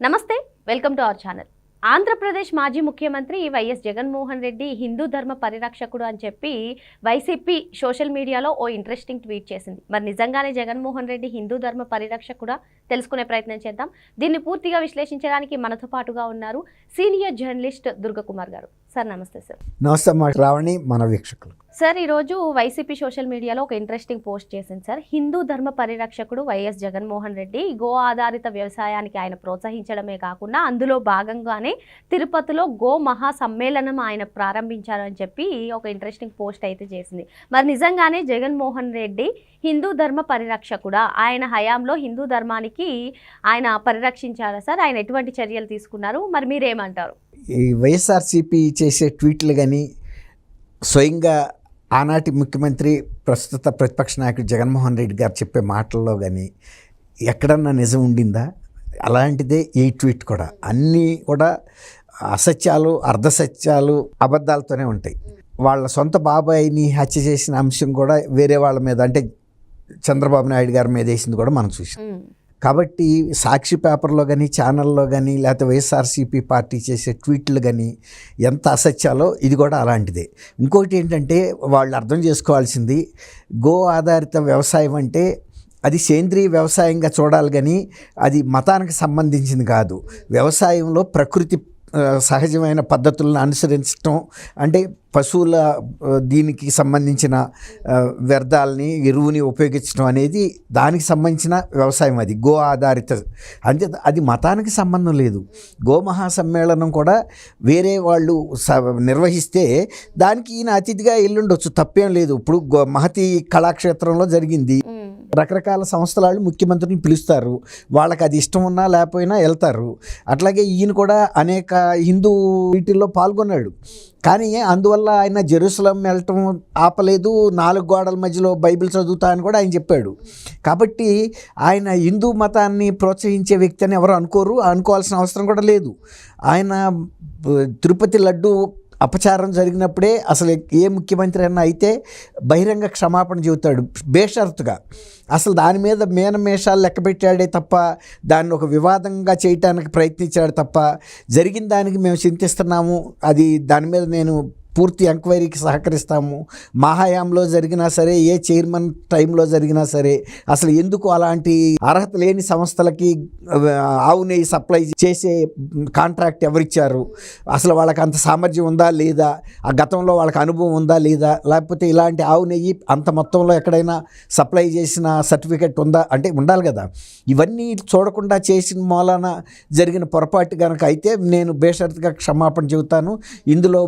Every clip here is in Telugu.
నమస్తే, welcome to our channel. Andhra Pradesh మాజీ ముఖ్యమంత్రి వైఎస్ జగన్మోహన్ రెడ్డి హిందూ ధర్మ పరిరక్షకుడు అని చెప్పి వైసీపీ సోషల్ మీడియాలో ఓ ఇంట్రెస్టింగ్ ట్వీట్ చేసింది. మరి నిజంగానే జగన్మోహన్ రెడ్డి హిందూ ధర్మ పరిరక్షకుడా? తెలుసుకునే ప్రయత్నం చేద్దాం. దీన్ని పూర్తిగా విశ్లేషించడానికి మనతో పాటుగా ఉన్నారు సీనియర్ జర్నలిస్ట్ దుర్గకుమార్ గారు. సార్ నమస్తే. సార్ నమస్తే రావణి, మన వీక్షకులు. సార్, ఈరోజు వైసీపీ సోషల్ మీడియాలో ఒక ఇంట్రెస్టింగ్ పోస్ట్ చేసింది సార్. హిందూ ధర్మ పరిరక్షకుడు వైఎస్ జగన్మోహన్ రెడ్డి గో ఆధారిత వ్యవసాయానికి ఆయన ప్రోత్సహించడమే కాకుండా అందులో భాగంగానే తిరుపతిలో గో మహా సమ్మేళనం ఆయన ప్రారంభించారని చెప్పి ఒక ఇంట్రెస్టింగ్ పోస్ట్ అయితే చేసింది. మరి నిజంగానే జగన్మోహన్ రెడ్డి హిందూ ధర్మ పరిరక్షకుడా? ఆయన హయాంలో హిందూ ధర్మానికి ఆయన పరిరక్షించారా సార్? ఆయన ఎటువంటి చర్యలు తీసుకున్నారు? మరి మీరేమంటారు? ఈ వైఎస్ఆర్సీపీ చేసే ట్వీట్లు కానీ, స్వయంగా ఆనాటి ముఖ్యమంత్రి ప్రస్తుత ప్రతిపక్ష నాయకుడు జగన్మోహన్ రెడ్డి గారు చెప్పే మాటల్లో కానీ ఎక్కడన్నా నిజం ఉండిందా? అలాంటిదే ఈ ట్వీట్ కూడా. అన్నీ కూడా అసత్యాలు, అర్ధసత్యాలు, అబద్ధాలతోనే ఉంటాయి. వాళ్ళ సొంత బాబాయిని హత్య చేసిన అంశం కూడా వేరే వాళ్ళ మీద, అంటే చంద్రబాబు నాయుడు గారి మీద వేసింది కూడా మనం చూసాం. కాబట్టి సాక్షి పేపర్లో కానీ, ఛానల్లో కానీ, లేకపోతే వైఎస్ఆర్సీపీ పార్టీ చేసే ట్వీట్లు కానీ ఎంత అసత్యాలో ఇది కూడా అలాంటిదే. ఇంకోటి ఏంటంటే, వాళ్ళు అర్థం చేసుకోవాల్సింది, గో ఆధారిత వ్యవసాయం అంటే అది సేంద్రీయ వ్యవసాయంగా చూడాలి, కానీ అది మతానికి సంబంధించింది కాదు. వ్యవసాయంలో ప్రకృతి సహజమైన పద్ధతులను అనుసరించడం, అంటే పశువుల దీనికి సంబంధించిన వ్యర్థాలని, ఎరువుని ఉపయోగించడం అనేది దానికి సంబంధించిన వ్యవసాయం. అది గో ఆధారిత, అంటే అది మతానికి సంబంధం లేదు. గో మహాసమ్మేళనం కూడా వేరే వాళ్ళు నిర్వహిస్తే దానికి ఈయన అతిథిగా ఎల్లుండొచ్చు, తప్పేం లేదు. ఇప్పుడు మహతి కళాక్షేత్రంలో జరిగింది. రకరకాల సంస్థల వాళ్ళు ముఖ్యమంత్రిని పిలుస్తారు, వాళ్ళకి అది ఇష్టం ఉన్నా లేకపోయినా వెళ్తారు. అట్లాగే ఈయన కూడా అనేక హిందూ వీటిల్లో పాల్గొన్నాడు. కానీ అందువల్ల ఆయన జెరూసలం వెళ్ళటం ఆపలేదు. 4 గోడల మధ్యలో బైబిల్ చదువుతా అని కూడా ఆయన చెప్పాడు. కాబట్టి ఆయన హిందూ మతాన్ని ప్రోత్సహించే వ్యక్తి అని ఎవరు అనుకోవాల్సిన అవసరం కూడా లేదు. ఆయన తిరుపతి లడ్డు అపచారం జరిగినప్పుడే అసలు ఏ ముఖ్యమంత్రి అన్నా అయితే బహిరంగ క్షమాపణ చెబుతాడు బేషరతుగా. అసలు దాని మీద మేనమేషాలు లెక్క పెట్టాడే తప్ప, దాన్ని ఒక వివాదంగా చేయటానికి ప్రయత్నించాడు తప్ప, జరిగిన దానికి మేము చింతిస్తున్నాము, అది దాని మీద నేను పూర్తి ఎంక్వైరీకి సహకరిస్తాము, మా హయాంలో జరిగినా సరే, ఏ చైర్మన్ టైంలో జరిగినా సరే, అసలు ఎందుకు అలాంటి అర్హత లేని సంస్థలకి ఆవు నెయ్యి సప్లై చేసే కాంట్రాక్ట్ ఎవరిచ్చారు, అసలు వాళ్ళకి అంత సామర్థ్యం ఉందా లేదా, ఆ గతంలో వాళ్ళకి అనుభవం ఉందా లేదా, లేకపోతే ఇలాంటి ఆవు నెయ్యి అంత మొత్తంలో ఎక్కడైనా సప్లై చేసిన సర్టిఫికెట్ ఉందా, అంటే ఉండాలి కదా. ఇవన్నీ చూడకుండా చేసిన మూలాన జరిగిన పొరపాటు కనుక అయితే నేను బేషరతుగా క్షమాపణ చెబుతాను. ఇందులో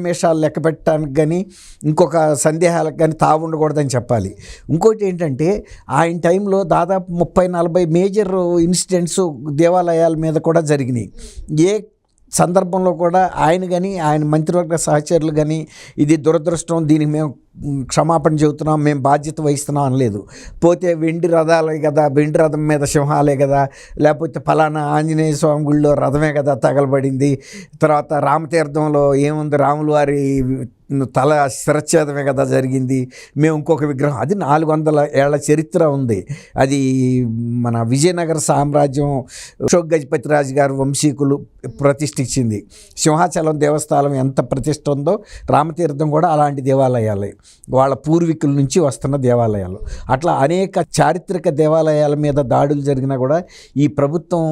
మేషాలు లెక్క పెట్టడానికి కానీ, ఇంకొక సందేహాలకు కానీ తావు ఉండకూడదని చెప్పాలి. ఇంకోటి ఏంటంటే, ఆయన టైంలో దాదాపు 30-40 మేజర్ ఇన్సిడెంట్స్ దేవాలయాల మీద కూడా జరిగినాయి. ఏ సందర్భంలో కూడా ఆయన కానీ, ఆయన మంత్రివర్గ సహచరులు కానీ ఇది దురదృష్టం, దీనికి మేము క్షమాపణ చెబుతున్నాం, మేము బాధ్యత వహిస్తున్నాం అనలేదు. పోతే వెండి రథాలే కదా, వెండి రథం మీద సింహాలే కదా, లేకపోతే ఫలానా ఆంజనేయ స్వామి గుళ్ళో రథమే కదా తగలబడింది, తర్వాత రామతీర్థంలో ఏముంది, రాములు వారి తల శిరచ్ఛేదమే కదా జరిగింది, మేము ఇంకొక విగ్రహం, అది 400 ఏళ్ల చరిత్ర ఉంది. అది మన విజయనగర సామ్రాజ్యం అశోక్ గజపతిరాజు గారు వంశీకులు ప్రతిష్ఠించింది. సింహాచలం దేవస్థానం ఎంత ప్రతిష్ఠ ఉందో, రామతీర్థం కూడా అలాంటి దేవాలయాలే, వాళ్ళ పూర్వీకుల నుంచి వస్తున్న దేవాలయాలు. అట్లా అనేక చారిత్రక దేవాలయాల మీద దాడులు జరిగినా కూడా ఈ ప్రభుత్వం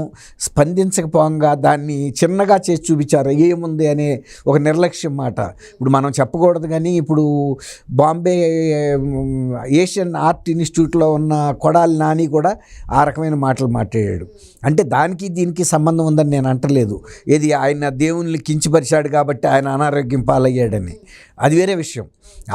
స్పందించకపోగా దాన్ని చిన్నగా చేసి చూపించారు. ఏముంది అనే ఒక నిర్లక్ష్యం మాట ఇప్పుడు మనం చెప్పకూడదు. కానీ ఇప్పుడు బాంబే ఏషియన్ ఆర్ట్ ఇన్స్టిట్యూట్లో ఉన్న కొడాలి నాని కూడా ఆ రకమైన మాటలు మాట్లాడాడు. అంటే దానికి దీనికి సంబంధం ఉందని నేను అంటలేదు. ఏది ఆయన దేవుని కించపరిచాడు కాబట్టి ఆయన అనారోగ్యం పాలయ్యాడని, అది వేరే విషయం.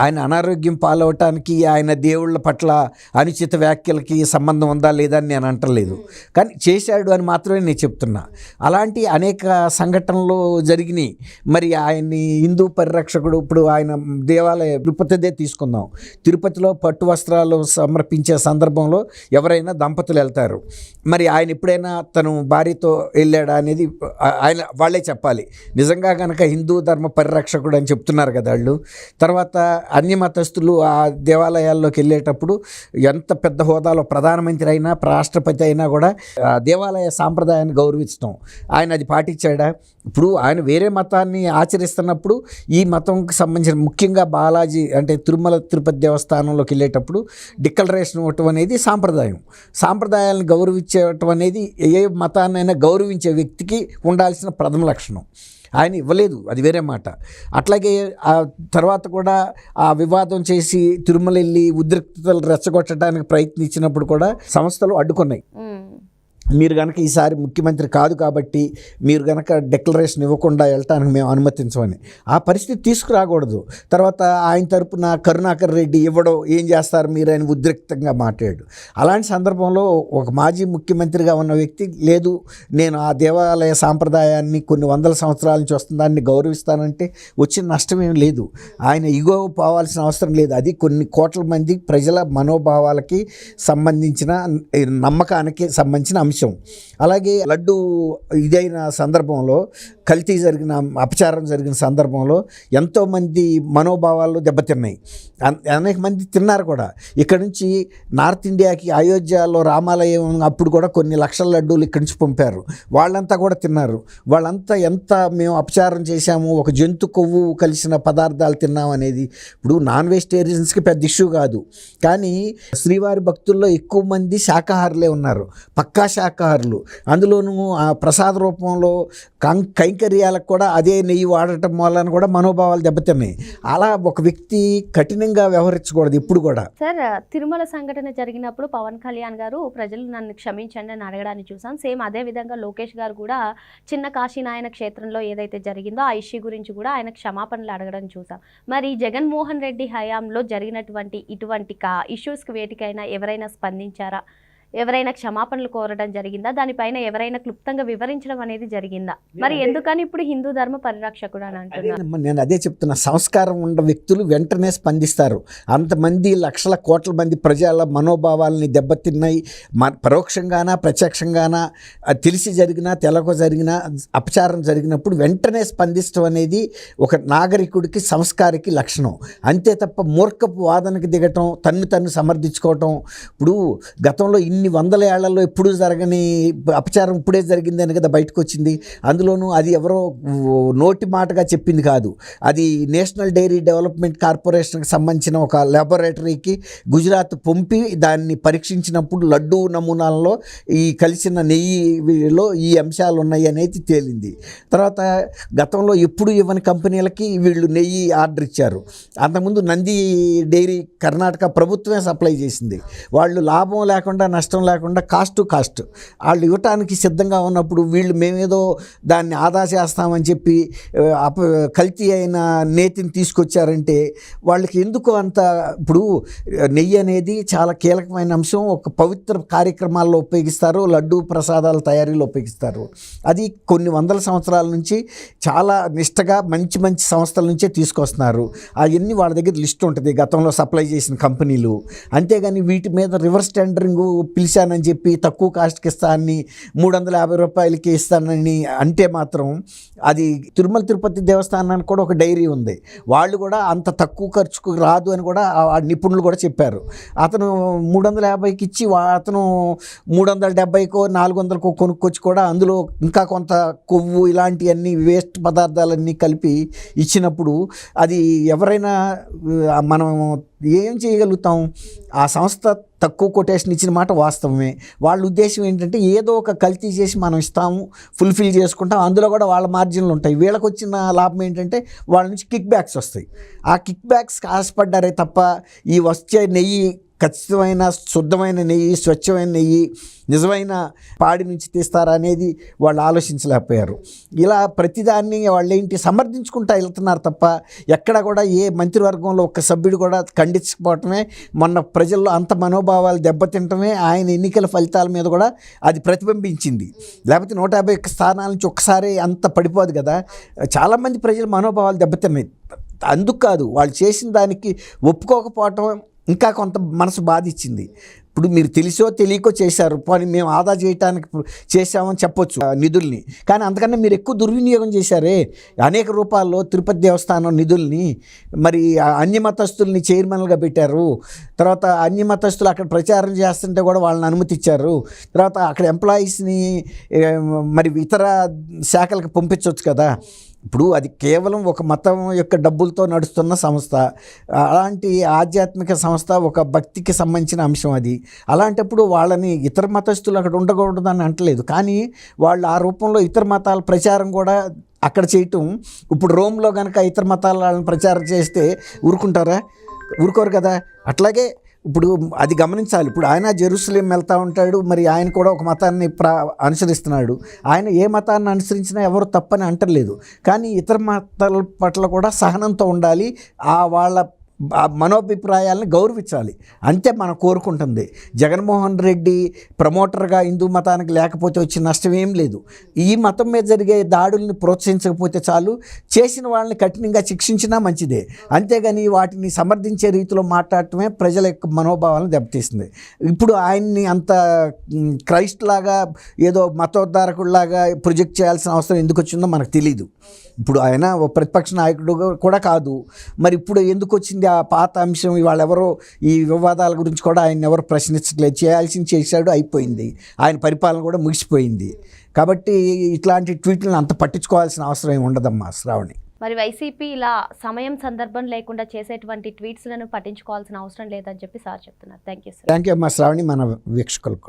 ఆయన అనారోగ్యం పాలవటానికి ఆయన దేవుళ్ళ పట్ల అనుచిత వ్యాఖ్యలకి సంబంధం ఉందా లేదా అని నేను అంటలేదు. కానీ చేశాడు అని మాత్రమే నేను చెప్తున్నా. అలాంటి అనేక సంఘటనలు జరిగినాయి. మరి ఆయన్ని హిందూ పరిరక్షకుడు, ఇప్పుడు ఆయన దేవాలయ తిరుపతిదే తీసుకుందాం, తిరుపతిలో పట్టు వస్త్రాలు సమర్పించే సందర్భంలో ఎవరైనా దంపతులు వెళ్తారు. మరి ఆయన ఎప్పుడైనా తను భార్యతో వెళ్ళాడా అనేది ఆయన వాళ్ళే చెప్పాలి. నిజంగా కనుక హిందూ ధర్మ పరిరక్షకుడు అని చెప్తున్నారు కదా వాళ్ళు, మాట్లాడాడు. తర్వాత అన్య మతస్థులు ఆ దేవాలయాల్లోకి వెళ్ళేటప్పుడు ఎంత పెద్ద హోదాలో ప్రధానమంత్రి అయినా రాష్ట్రపతి అయినా కూడా ఆ దేవాలయ సాంప్రదాయాన్ని గౌరవించడం, ఆయన అది పాటించాడా? ఇప్పుడు ఆయన వేరే మతాన్ని ఆచరిస్తున్నప్పుడు ఈ మతంకి సంబంధించిన ముఖ్యంగా బాలాజీ అంటే తిరుమల తిరుపతి దేవస్థానంలోకి వెళ్ళేటప్పుడు డిక్లరేషన్ ఇవ్వటం అనేది సాంప్రదాయాలను గౌరవించటం అనేది ఏ మతాన్నైనా గౌరవించే వ్యక్తికి ఉండాల్సిన ప్రథమ లక్షణం. ఆయన ఇవ్వలేదు, అది వేరే మాట. అట్లాగే ఆ తర్వాత కూడా ఆ వివాదం చేసి తిరుమల వెళ్ళి ఉద్రిక్తతలు రెచ్చగొట్టడానికి ప్రయత్నించినప్పుడు కూడా సంస్థలు అడ్డుకున్నాయి. మీరు కనుక ఈసారి ముఖ్యమంత్రి కాదు కాబట్టి మీరు కనుక డిక్లరేషన్ ఇవ్వకుండా వెళ్ళటానికి మేము అనుమతించమని. ఆ పరిస్థితి తీసుకురాకూడదు. తర్వాత ఆయన తరపున కరుణాకర్ రెడ్డి ఇవ్వడం ఏం చేస్తారు మీరు అని ఉద్రిక్తంగా మాట్లాడాడు. అలాంటి సందర్భంలో ఒక మాజీ ముఖ్యమంత్రిగా ఉన్న వ్యక్తి లేదు నేను ఆ దేవాలయ సాంప్రదాయాన్ని కొన్ని వందల సంవత్సరాల నుంచి వస్తుంది దాన్ని గౌరవిస్తానంటే వచ్చిన నష్టం ఏం లేదు. ఆయన ఇగో పోవాల్సిన అవసరం లేదు. అది కొన్ని కోట్ల మంది ప్రజల మనోభావాలకి సంబంధించిన నమ్మకానికి సంబంధించిన అంశం. అలాగే లడ్డు ఇదైన సందర్భంలో కల్తీ జరిగిన అపచారం జరిగిన సందర్భంలో ఎంతోమంది మనోభావాలు దెబ్బతిన్నాయి. అనేక మంది తిన్నారు కూడా. ఇక్కడ నుంచి నార్త్ ఇండియాకి అయోధ్యలో రామాలయం అప్పుడు కూడా కొన్ని లక్షల లడ్డూలు ఇక్కడి నుంచి పంపారు. వాళ్ళంతా కూడా తిన్నారు. వాళ్ళంతా ఎంత మేము అపచారం చేశాము, ఒక జంతు కొవ్వు కలిసిన పదార్థాలు తిన్నాం అనేది ఇప్పుడు నాన్ వెజిటేరియన్స్కి పెద్ద ఇష్యూ కాదు. కానీ శ్రీవారి భక్తుల్లో ఎక్కువ మంది శాకాహారులే ఉన్నారు, పక్కా శాకాహారులు. అందులోనూ ఆ ప్రసాద రూపంలో కైంకర్యాలకు కూడా అదే నెయ్యి వాడటం వలన కూడా మనోభావాలు దెబ్బతిన్నాయి. అలా ఒక వ్యక్తి కఠినంగా వ్యవహరించకూడదు ఇప్పుడు కూడా. సార్, తిరుమల సంఘటన జరిగినప్పుడు పవన్ కళ్యాణ్ గారు ప్రజలు నన్ను క్షమించండి అని అడగడాన్ని చూసాం. సేమ్ అదే విధంగా లోకేష్ గారు కూడా చిన్న కాశీనాయన క్షేత్రంలో ఏదైతే జరిగిందో ఆ ఇష్యూ గురించి కూడా ఆయన క్షమాపణలు అడగడం చూసాం. మరి జగన్మోహన్ రెడ్డి హయాంలో జరిగినటువంటి ఇటువంటి ఇష్యూస్కి వేటికైనా ఎవరైనా స్పందించారా? ఎవరైనా క్షమాపణలు కోరడం జరిగిందా? దానిపైన ఎవరైనా క్లుప్తంగా వివరించడం అనేది జరిగిందా? మరి ఎందుకని ఇప్పుడు హిందూ ధర్మ పరిరక్షకుడు అని అంటున్నారు? నేను అదే చెప్తున్నా, సంస్కారం ఉన్న వ్యక్తులు వెంటనే స్పందిస్తారు. అంతమంది లక్షల కోట్ల మంది ప్రజల మనోభావాలని దెబ్బతిన్నాయి. పరోక్షంగానా ప్రత్యక్షంగానా తెలిసి జరిగినా తెలక జరిగినా అపచారం జరిగినప్పుడు వెంటనే స్పందించడం అనేది ఒక నాగరికుడికి సంస్కారికి లక్షణం. అంతే తప్ప మూర్ఖపు వాదనకి దిగటం, తన్ను సమర్థించుకోవటం. ఇప్పుడు గతంలో ఇన్ని వందల ఏళ్లలో ఎప్పుడూ జరగని అపచారం ఇప్పుడే జరిగిందని కదా బయటకు వచ్చింది. అందులోనూ అది ఎవరో నోటి మాటగా చెప్పింది కాదు. అది నేషనల్ డైరీ డెవలప్మెంట్ కార్పొరేషన్కి సంబంధించిన ఒక ల్యాబొరేటరీకి గుజరాత్ పంపి దాన్ని పరీక్షించినప్పుడు లడ్డూ నమూనాలలో ఈ కలిసిన నెయ్యిలో ఈ అంశాలు ఉన్నాయి అనేది తేలింది. తర్వాత గతంలో ఎప్పుడు ఇవ్వని కంపెనీలకి వీళ్ళు నెయ్యి ఆర్డర్ ఇచ్చారు. అంతకుముందు నంది డైరీ కర్ణాటక ప్రభుత్వమే సప్లై చేసింది. వాళ్ళు లాభం లేకుండా నష్టం లేకుండా కాస్ట్ వాళ్ళు ఇవ్వటానికి సిద్ధంగా ఉన్నప్పుడు వీళ్ళు మేమేదో దాన్ని ఆదా చేస్తామని చెప్పి కల్తీ అయిన నేతిని తీసుకొచ్చారంటే వాళ్ళకి ఎందుకు అంత. ఇప్పుడు నెయ్యి అనేది చాలా కీలకమైన అంశం. ఒక పవిత్ర కార్యక్రమాల్లో ఉపయోగిస్తారు, లడ్డూ ప్రసాదాల తయారీలో ఉపయోగిస్తారు. అది కొన్ని వందల సంవత్సరాల నుంచి చాలా నిష్టగా మంచి సంస్థల నుంచే తీసుకొస్తున్నారు. అవన్నీ వాళ్ళ దగ్గర లిస్ట్ ఉంటుంది గతంలో సప్లై చేసిన కంపెనీలు. అంతేగాని వీటి మీద రివర్స్ టెండరింగ్ పిలిచానని చెప్పి తక్కువ కాస్ట్కి ఇస్తానని 350 రూపాయలకి ఇస్తానని అంటే మాత్రం అది తిరుమల తిరుపతి దేవస్థానానికి కూడా ఒక డైరీ ఉంది. వాళ్ళు కూడా అంత తక్కువ ఖర్చుకు రాదు అని కూడా ఆ నిపుణులు కూడా చెప్పారు. అతను 350కి ఇచ్చి అతను 370కో 400కో కొనుక్కొచ్చి కూడా అందులో ఇంకా కొంత కొవ్వు ఇలాంటివన్నీ వేస్ట్ పదార్థాలన్నీ కలిపి ఇచ్చినప్పుడు అది ఎవరైనా మనం ఏం చేయగలుగుతాం? ఆ సంస్థ తక్కువ కొటేషన్ ఇచ్చిన మాట వాస్తవమే. వాళ్ళ ఉద్దేశం ఏంటంటే ఏదో ఒక కల్తీ చేసి మనం ఇస్తాము, ఫుల్ఫిల్ చేసుకుంటాం, అందులో కూడా వాళ్ళ మార్జిన్లు ఉంటాయి. వీళ్ళకి వచ్చిన లాభం ఏంటంటే వాళ్ళ నుంచి కిక్ బ్యాక్స్ వస్తాయి. ఆ కిక్ బ్యాక్స్కి ఆశపడ్డారే తప్ప ఈ వచ్చే నెయ్యి ఖచ్చితమైన శుద్ధమైన నెయ్యి, స్వచ్ఛమైన నెయ్యి, నిజమైన పాడి నుంచి తీస్తారా అనేది వాళ్ళు ఆలోచించలేకపోయారు. ఇలా ప్రతిదాన్ని వాళ్ళు ఏంటి సమర్థించుకుంటా వెళ్తున్నారు తప్ప ఎక్కడ కూడా ఏ మంత్రివర్గంలో ఒక్క సభ్యుడు కూడా ఖండించకపోవటమే, మొన్న ప్రజల్లో అంత మనోభావాలు దెబ్బతింటమే ఆయన ఎన్నికల ఫలితాల మీద కూడా అది ప్రతిబింబించింది. లేకపోతే 151 స్థానాల నుంచి ఒక్కసారి అంత పడిపోదు కదా. చాలామంది ప్రజల మనోభావాలు దెబ్బతిన్నాయి. అందుకు కాదు, వాళ్ళు చేసిన దానికి ఒప్పుకోకపోవటం ఇంకా కొంత మనసు బాధించింది. ఇప్పుడు మీరు తెలిసో తెలియకో చేశారు, పోనీ మేము ఆదా చేయడానికి చేశామని చెప్పొచ్చు నిధుల్ని, కానీ అంతకన్నా మీరు ఎక్కువ దుర్వినియోగం చేశారే అనేక రూపాల్లో తిరుపతి దేవస్థానం నిధుల్ని. మరి అన్య మతస్థుల్ని చైర్మన్లుగా పెట్టారు, తర్వాత అన్య మతస్థులు అక్కడ ప్రచారం చేస్తుంటే కూడా వాళ్ళని అనుమతి ఇచ్చారు, తర్వాత అక్కడ ఎంప్లాయీస్ని మరి ఇతర శాఖలకు పంపించవచ్చు కదా. ఇప్పుడు అది కేవలం ఒక మతం యొక్క డబ్బులతో నడుస్తున్న సంస్థ, అలాంటి ఆధ్యాత్మిక సంస్థ, ఒక భక్తికి సంబంధించిన అంశం అది. అలాంటప్పుడు వాళ్ళని ఇతర మతస్థులు అక్కడ ఉండకూడదని అంటలేదు, కానీ వాళ్ళు ఆ రూపంలో ఇతర మతాల ప్రచారం కూడా అక్కడ చేయటం. ఇప్పుడు రోమ్లో కనుక ఇతర మతాల వాళ్ళని ప్రచారం చేస్తే ఊరుకోరు కదా. అట్లాగే ఇప్పుడు అది గమనించాలి. ఇప్పుడు ఆయన జెరూసలేం వెళ్తూ ఉంటాడు, మరి ఆయన కూడా ఒక మతాన్ని అనుసరిస్తున్నాడు. ఆయన ఏ మతాన్ని అనుసరించినా ఎవరు తప్పని అంటలేదు, కానీ ఇతర మతాల పట్ల కూడా సహనంతో ఉండాలి, వాళ్ళ మనోభిప్రాయాలను గౌరవించాలి, అంతే మనం కోరుకుంటుంది. జగన్మోహన్ రెడ్డి ప్రమోటర్గా హిందూ మతానికి లేకపోతే వచ్చిన నష్టం ఏం లేదు. ఈ మతం మీద జరిగే దాడుల్ని ప్రోత్సహించకపోతే చాలు, చేసిన వాళ్ళని కఠినంగా శిక్షించినా మంచిదే. అంతేగాని వాటిని సమర్థించే రీతిలో మాట్లాడటమే ప్రజల యొక్క మనోభావాలను దెబ్బతీస్తుంది. ఇప్పుడు ఆయన్ని అంత క్రైస్ట్ లాగా ఏదో మతోద్ధారకుడిలాగా ప్రొజెక్ట్ చేయాల్సిన అవసరం ఎందుకు వచ్చిందో మనకు తెలీదు. ఇప్పుడు ఆయన ఓ ప్రతిపక్ష నాయకుడు కూడా కాదు, మరి ఇప్పుడు ఎందుకు వచ్చింది ఆ పాత అంశం? వాళ్ళెవరో ఈ వివాదాల గురించి కూడా ఆయన ఎవరు ప్రశ్నించట్లేదు, చేయాల్సింది చేశాడు, అయిపోయింది, ఆయన పరిపాలన కూడా ముగిసిపోయింది. కాబట్టి ఇట్లాంటి ట్వీట్లను అంత పట్టించుకోవాల్సిన అవసరం ఏమి ఉండదమ్మా శ్రావణి. మరి వైసీపీ ఇలా సమయం సందర్భం లేకుండా చేసేటువంటి ట్వీట్స్లను పట్టించుకోవాల్సిన అవసరం లేదని చెప్పి సార్ చెప్తున్నారు. Thank you sir. Thank you అమ్మా శ్రావణి, మన వీక్షకులకు.